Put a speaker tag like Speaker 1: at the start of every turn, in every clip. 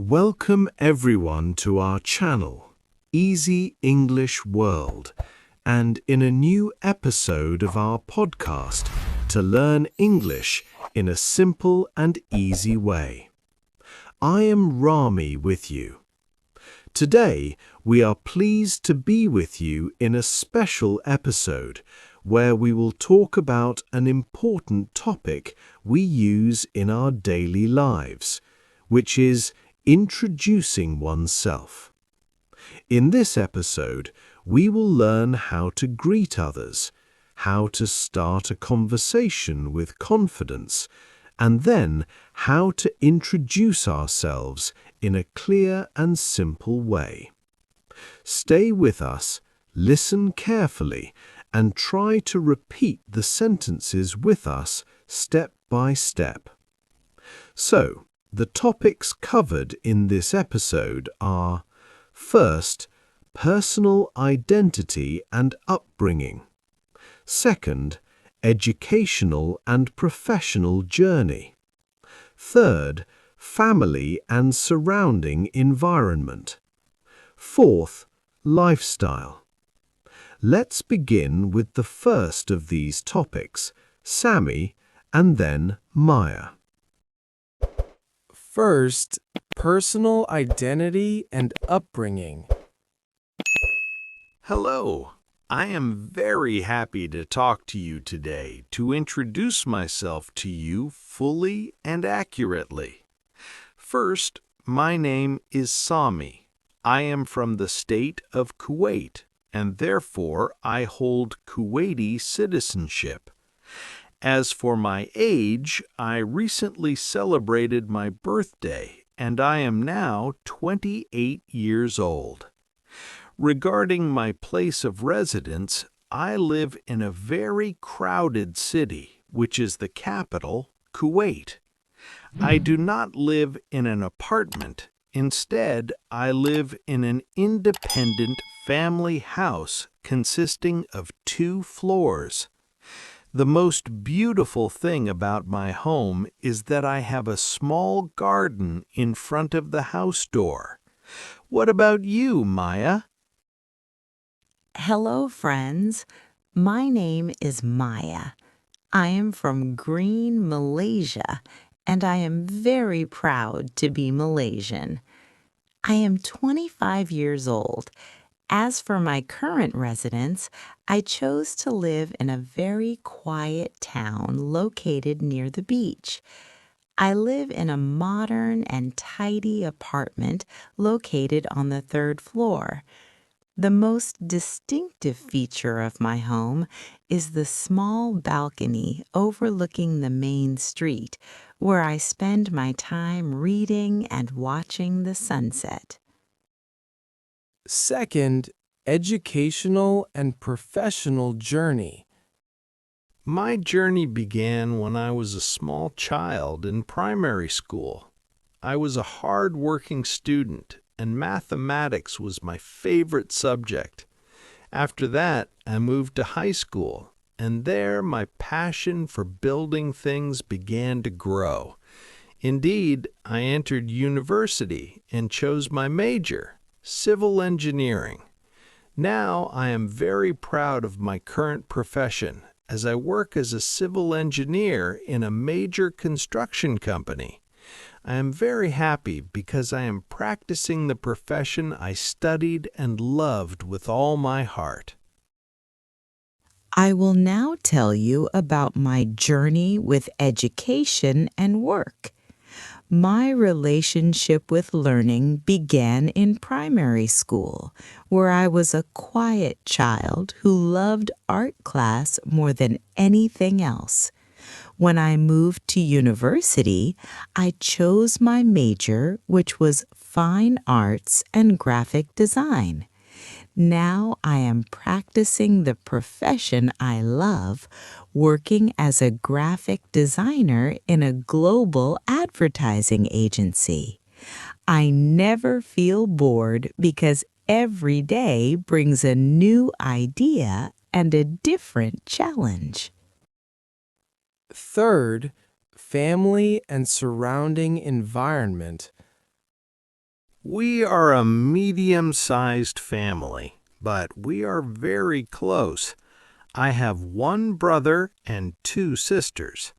Speaker 1: Welcome everyone to our channel, Easy English World, and in a new episode of our podcast to learn English in a simple and easy way. I am Rami with you. Today, we are pleased to be with you in a special episode where we will talk about an important topic we use in our daily lives, which is introducing oneself. In this episode, we will learn how to greet others, how to start a conversation with confidence, and then how to introduce ourselves in a clear and simple way. Stay with us, listen carefully, and try to repeat the sentences with us step by step. So, the topics covered in this episode are: first, personal identity and upbringing; second, educational and professional journey; third, family and surrounding environment; fourth, lifestyle. Let's begin with the first of these topics, Sammy, and then Maya.
Speaker 2: First, personal identity and upbringing.
Speaker 3: Hello. I am very happy to talk to you today to introduce myself to you fully and accurately. First, my name is Sami. I am from the state of Kuwait, and therefore I hold Kuwaiti citizenship. As for my age, I recently celebrated my birthday, and I am now 28 years old. Regarding my place of residence, I live in a very crowded city, which is the capital, Kuwait. I do not live in an apartment. Instead, I live in an independent family house consisting of 2 floors. The most beautiful thing about my home is that I have a small garden in front of the house door. What about you, Maya?
Speaker 4: Hello, friends. My name is Maya. I am from Green, Malaysia, and I am very proud to be Malaysian. I am 25 years old. As for my current residence, I chose to live in a very quiet town located near the beach. I live in a modern and tidy apartment located on the 3rd floor. The most distinctive feature of my home is the small balcony overlooking the main street, where I spend my time reading and watching the sunset.
Speaker 2: Second, educational and professional journey.
Speaker 3: My journey began when I was a small child in primary school. I was a hard-working student, and mathematics was my favorite subject. After that, I moved to high school, and there my passion for building things began to grow. Indeed, I entered university and chose my major, civil engineering. Now I am very proud of my current profession, as I work as a civil engineer in a major construction company. I am very happy because I am practicing the profession I studied and loved with all my heart.
Speaker 4: I will now tell you about my journey with education and work. My relationship with learning began in primary school, where I was a quiet child who loved art class more than anything else. When I moved to university, I chose my major, which was fine arts and graphic design. Now I am practicing the profession I love, working as a graphic designer in a global advertising agency. I never feel bored because every day brings a new idea and a different challenge.
Speaker 2: Third, family and surrounding environment.
Speaker 3: We are a medium-sized family, but we are very close. I have one brother and two sisters.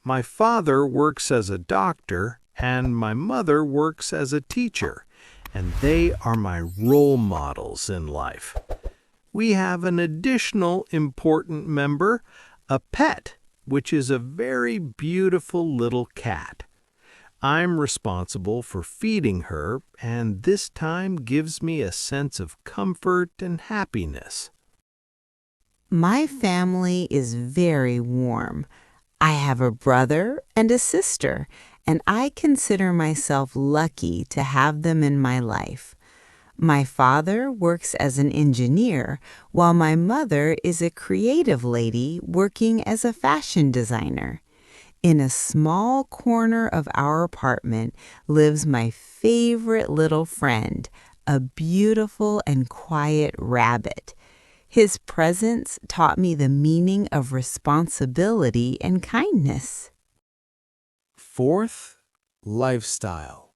Speaker 3: My father works as a doctor, and my mother works as a teacher, and they are my role models in life. We have an additional important member, a pet, which is a very beautiful little cat. I'm responsible for feeding her, and this time gives me a sense of comfort and happiness.
Speaker 4: My family is very warm. I have a brother and a sister, and I consider myself lucky to have them in my life. My father works as an engineer, while my mother is a creative lady working as a fashion designer. In a small corner of our apartment lives my favorite little friend, a beautiful and quiet rabbit. His presence taught me the meaning of responsibility and kindness.
Speaker 2: Fourth, lifestyle.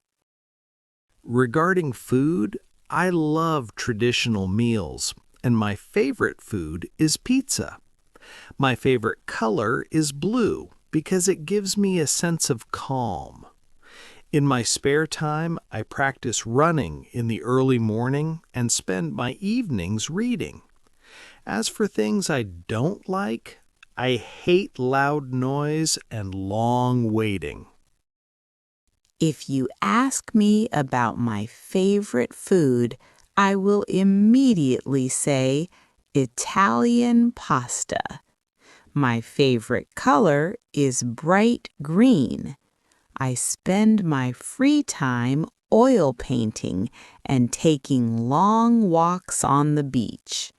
Speaker 3: Regarding food, I love traditional meals, and my favorite food is pizza. My favorite color is blue because it gives me a sense of calm. In my spare time, I practice running in the early morning and spend my evenings reading. As for things I don't like, I hate loud noise and long waiting.
Speaker 4: If you ask me about my favorite food, I will immediately say Italian pasta. My favorite color is bright green. I spend my free time oil painting and taking long walks on the beach.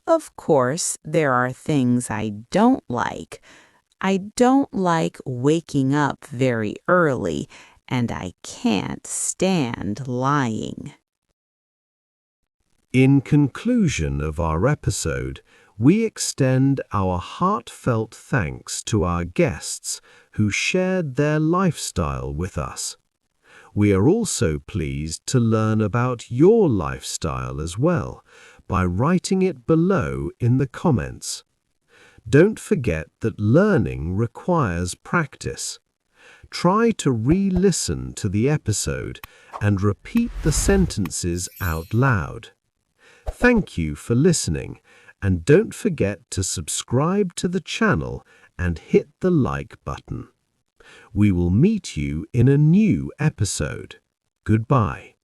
Speaker 4: Of course, there are things I don't like. I don't like waking up very early, and I can't stand lying.
Speaker 1: In conclusion of our episode, we extend our heartfelt thanks to our guests who shared their lifestyle with us. We are also pleased to learn about your lifestyle as well by writing it below in the comments. Don't forget that learning requires practice. Try to re-listen to the episode and repeat the sentences out loud. Thank you for listening, and don't forget to subscribe to the channel and hit the like button. We will meet you in a new episode. Goodbye.